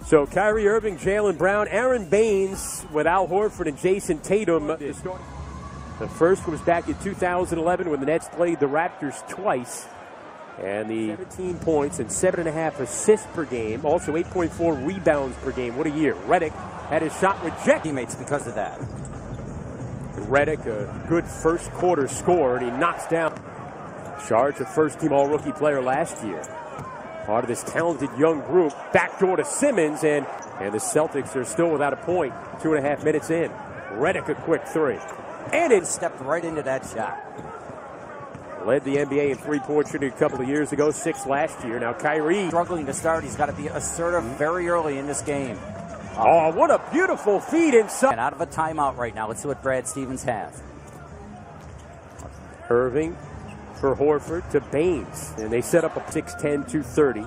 So Kyrie Irving, Jaylen Brown, Aaron Baines with Al Horford and Jason Tatum. The first was back in 2011 when the Nets played the Raptors twice. And the 17 points and 7.5 assists per game. Also 8.4 rebounds per game. What a year. Redick had his shot rejected. Teammates because of that. Redick, a good first quarter scorer, and he knocks down Charge, a first-team All-Rookie player last year. Part of this talented young group. Backdoor to Simmons, and the Celtics are still without a point. 2.5 minutes in. Redick, a quick three. And it stepped right into that shot. Led the NBA in three-point shooting a couple of years ago, 6 last year. Now Kyrie struggling to start. He's got to be assertive very early in this game. Oh, what a beautiful feed inside. And out of a timeout right now. Let's see what Brad Stevens has. Irving for Horford to Baines. And they set up a 6'10", 230.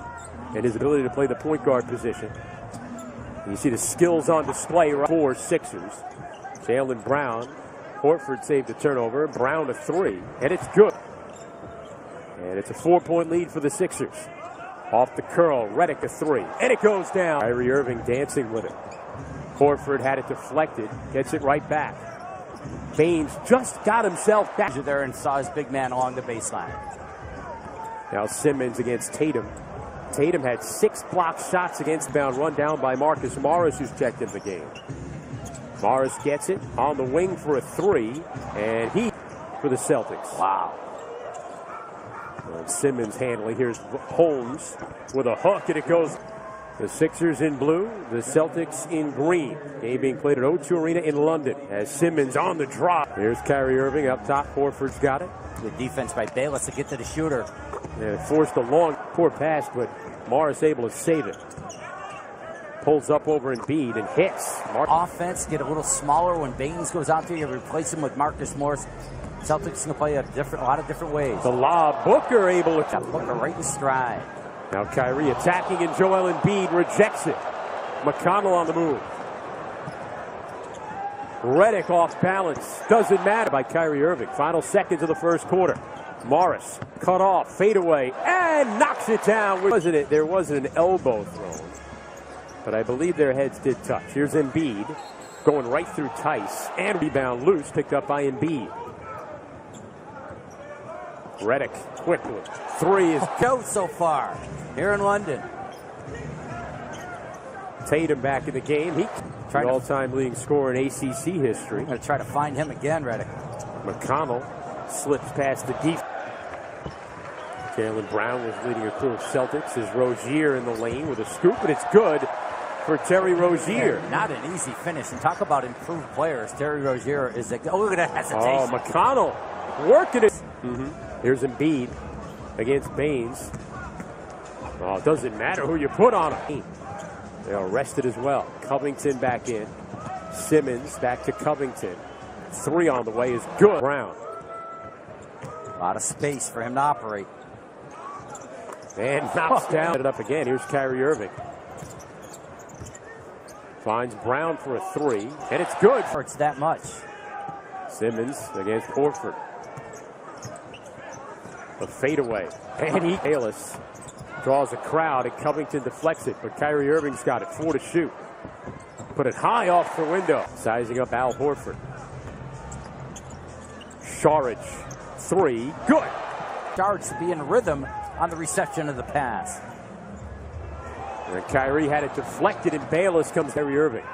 And his ability to play the point guard position. And you see the skills on display for Sixers. Jaylen Brown. Horford saved the turnover. Brown a three. And it's good. And it's a 4-point lead for the Sixers. Off the curl, Redick a three. And it goes down. Kyrie Irving dancing with it. Horford had it deflected. Gets it right back. Baines just got himself back. There and saw his big man along the baseline. Now Simmons against Tatum. Tatum had 6 block shots against bound, run down by Marcus Morris, who's checked in the game. Morris gets it on the wing for a three. And he for the Celtics. Wow. And Simmons handling. Here's Holmes with a hook, and it goes. The Sixers in blue, the Celtics in green. Game being played at O2 Arena in London as Simmons on the drop. Here's Kyrie Irving up top. Horford's got it. Good defense by Bayless to get to the shooter. And it forced a long, poor pass, but Morris able to save it. Pulls up over Embiid and hits. Offense get a little smaller when Baines goes out there. You replace him with Marcus Morris. Celtics can play a lot of different ways. The lob, Booker able to got Booker right in stride. Now Kyrie attacking, and Joel Embiid rejects it. McConnell on the move. Redick off balance. Doesn't matter by Kyrie Irving. Final seconds of the first quarter. Morris cut off, fadeaway, and knocks it down. There wasn't an elbow thrown, but I believe their heads did touch. Here's Embiid going right through Tice, and rebound loose, picked up by Embiid. Redick quickly. Three is go so far here in London. Tatum back in the game. He the all-time leading scorer in ACC history. I'm going to try to find him again, Redick. McConnell slips past the deep. Jaylen Brown was leading a crew of Celtics as Rozier in the lane with a scoop, but it's good for Terry Rozier. Not an easy finish. And talk about improved players. Terry Rozier is a... Oh, look at that hesitation. Oh, McConnell working it. Here's Embiid against Baines. Oh, it doesn't matter who you put on him. They're arrested as well. Covington back in. Simmons back to Covington. Three on the way is good. Brown. A lot of space for him to operate. And knocks down it up again. Here's Kyrie Irving. Finds Brown for a three, and it's good. Hurts that much. Simmons against Horford. A fadeaway. And Bayless draws a crowd, and Covington deflects it, but Kyrie Irving's got it. 4 to shoot. Put it high off the window. Sizing up Al Horford. Sharage. Three. Good. Sharage to be in rhythm on the reception of the pass. And Kyrie had it deflected, and Bayless comes Kyrie Irving.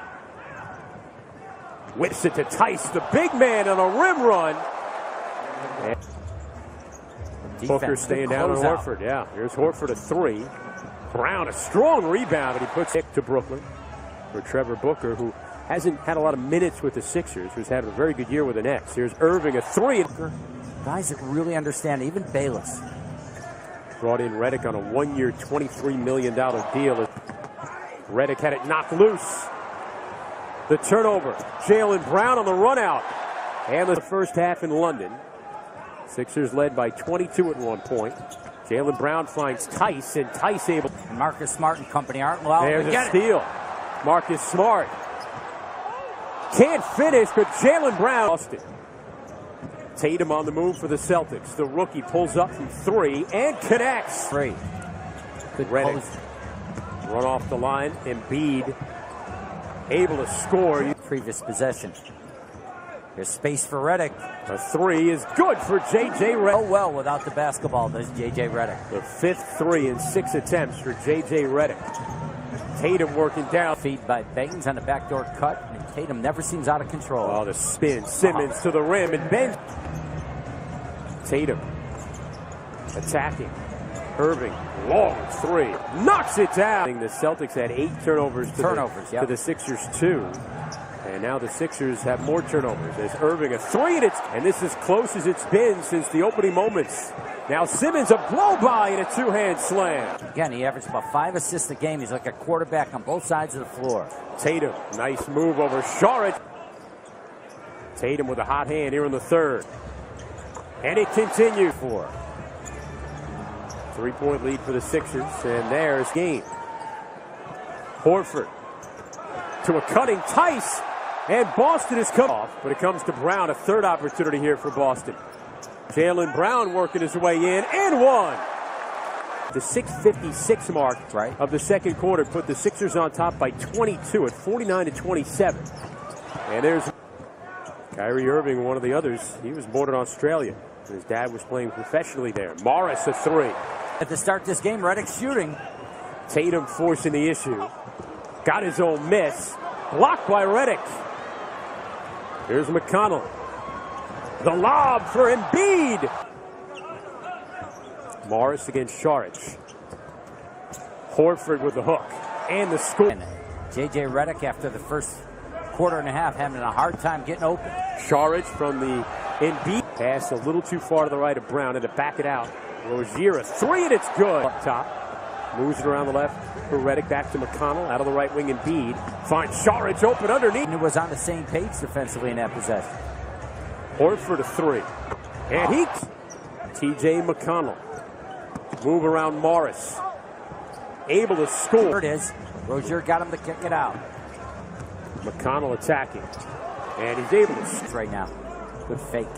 Whips it to Tice, the big man on a rim run. And Booker staying down on Horford. Yeah, here's Horford a three. Brown a strong rebound, and he puts it to Brooklyn for Trevor Booker, who hasn't had a lot of minutes with the Sixers, who's having a very good year with the Nets. Here's Irving a three. Guys that really understand, even Bayless. Brought in Redick on a 1-year, $23 million deal. Redick had it knocked loose. The turnover. Jaylen Brown on the run out. And the first half in London. Sixers led by 22 at one point. Jaylen Brown finds Tice, and Tice able. Marcus Smart and company aren't allowed to get a steal. Marcus Smart can't finish, but Jaylen Brown lost it. Tatum on the move for the Celtics. The rookie pulls up from three and connects. Great. Good Redick. Run off the line. Embiid able to score. Previous possession. There's space for Redick. A three is good for J.J. Redick. Oh well without the basketball, does J.J. Redick. The fifth three in 6 attempts for J.J. Redick. Tatum working down. Feed by Baines on the backdoor cut, and Tatum never seems out of control. Oh, the spin. Simmons to the rim, and Ben. Tatum attacking. Irving, long three, knocks it down. The Celtics had 8 turnovers to the Sixers 2. And now the Sixers have more turnovers. There's Irving, a three, and this is as close as it's been since the opening moments. Now Simmons, a blow-by and a two-hand slam. Again, he averaged about 5 assists a game. He's like a quarterback on both sides of the floor. Tatum, nice move over Saric. Tatum with a hot hand here in the third. And it continues. 3-point lead for the Sixers, and there's game. Horford to a cutting Tice, and Boston has come off, but it comes to Brown, a third opportunity here for Boston. Jaylen Brown working his way in, and one. The 6:56 mark of the second quarter put the Sixers on top by 22 at 49-27. And there's Kyrie Irving, one of the others. He was born in Australia. His dad was playing professionally there. Morris, a three. At the start of this game, Redick shooting. Tatum forcing the issue. Got his own miss. Blocked by Redick. Here's McConnell. The lob for Embiid. Morris against Saric. Horford with the hook. And the score. And J.J. Redick, after the first quarter and a half, having a hard time getting open. Saric from the Embiid. Pass a little too far to the right of Brown, and to back it out. Rozier, a three, and it's good. Up top. Moves it around the left for Redick. Back to McConnell. Out of the right wing, Embiid. Finds Saric open underneath. And it was on the same page defensively in that possession. Horford a three. And he. T.J. McConnell. Move around Morris. Able to score. There it is. Rozier got him to kick it out. McConnell attacking. And he's able to. Right now. Good fake.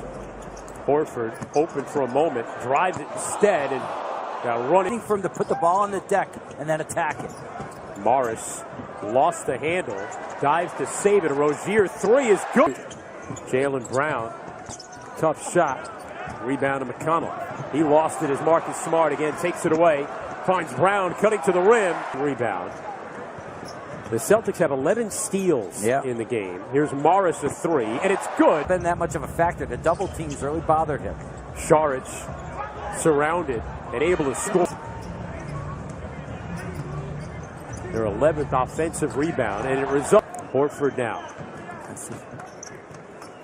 Horford open for a moment. Drives it instead. And now running for him to put the ball on the deck and then attack it. Morris lost the handle. Dives to save it. Rozier three is good. Jaylen Brown. Tough shot. Rebound to McConnell. He lost it as Marcus Smart again takes it away. Finds Brown cutting to the rim. Rebound. The Celtics have 11 steals in the game. Here's Morris a three, and it's good. Been that much of a factor. The double teams really bothered him. Saric surrounded and able to score. Their 11th offensive rebound, and it results. Horford now.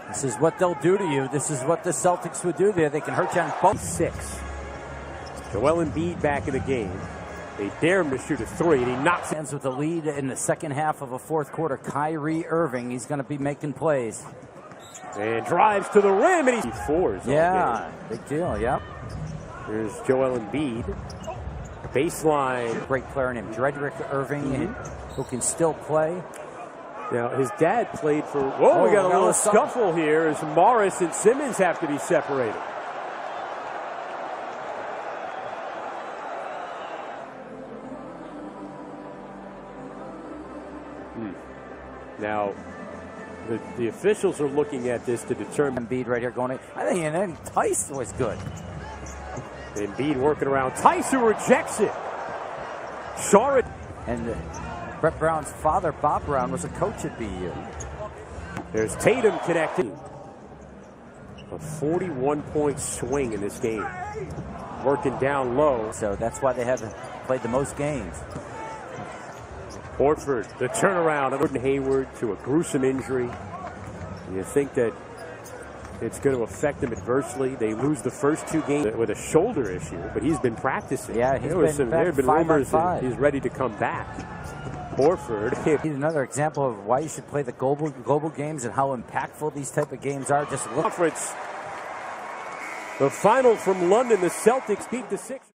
This is what they'll do to you. This is what the Celtics would do there. They can hurt you on both. 6. Joel Embiid back in the game. They dare him to shoot a three, and he knocks it. Ends with the lead in the second half of a fourth quarter. Kyrie Irving, he's going to be making plays. And drives to the rim, and he fours. Yeah, big deal, yep. There's Joel Embiid. Baseline. Great player named Dredrick Irving, who can still play. Now, his dad played for... Whoa, we got a little scuffle here as Morris and Simmons have to be separated. Now, the officials are looking at this to determine. Embiid right here going in. I think and then Tice was good. Embiid working around. Tice who rejects it. Saric. And Brett Brown's father, Bob Brown, was a coach at BU. There's Tatum connecting. A 41-point swing in this game. Working down low. So that's why they haven't played the most games. Horford, the turnaround. Gordon Hayward to a gruesome injury. You think that it's going to affect them adversely. They lose the first 2 games with a shoulder issue, but he's been practicing. Yeah, there have been rumors that he's ready to come back. Horford. He's another example of why you should play the global games and how impactful these type of games are. Just look. Conference. The final from London, the Celtics beat the Sixers.